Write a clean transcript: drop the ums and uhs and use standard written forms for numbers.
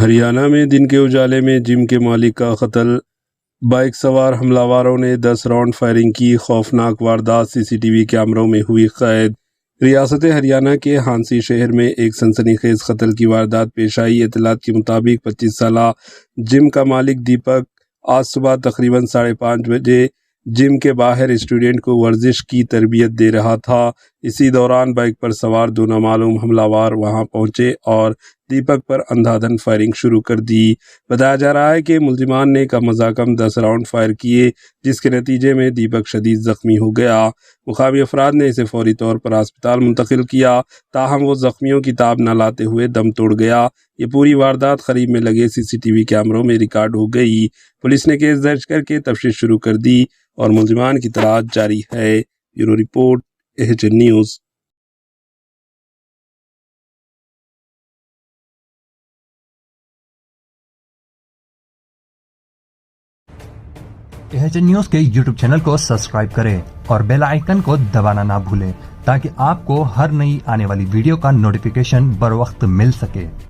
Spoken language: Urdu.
ہریانہ میں دن کے اجالے میں جم کے مالک کا قتل، بائک سوار حملہ آوروں نے 10 راؤنڈ فائرنگ کی، خوفناک واردات سی سی ٹی وی کیمروں میں ہوئی قید۔ ریاست ہریانہ کے ہانسی شہر میں ایک سنسنی خیز قتل کی واردات پیش آئی۔ اطلاعات کے مطابق 25 سالہ جم کا مالک دیپک آج صبح تقریباً 5:30 بجے جم کے باہر اسٹوڈنٹ کو ورزش کی تربیت دے رہا تھا۔ اسی دوران بائک پر سوار 2 نامعلوم حملہ آور وہاں پہنچے اور دیپک پر اندھا دھند فائرنگ شروع کر دی۔ بتایا جا رہا ہے کہ ملزمان نے کم از کم 10 راؤنڈ فائر کیے، جس کے نتیجے میں دیپک شدید زخمی ہو گیا۔ مقامی افراد نے اسے فوری طور پر ہسپتال منتقل کیا، تاہم وہ زخمیوں کی تاب نہ لاتے ہوئے دم توڑ گیا۔ یہ پوری واردات قریب میں لگے سی سی ٹی وی کیمروں میں ریکارڈ ہو گئی۔ پولیس نے کیس درج کر کے تفتیش شروع کر دی اور ملزمان کی تلاش جاری ہے۔ Bureau report AHN news. AHN news کے یوٹیوب چینل کو سبسکرائب کریں اور بیل آئیکن کو دبانا نہ بھولیں تاکہ آپ کو ہر نئی آنے والی ویڈیو کا نوٹیفیکیشن بر وقت مل سکے۔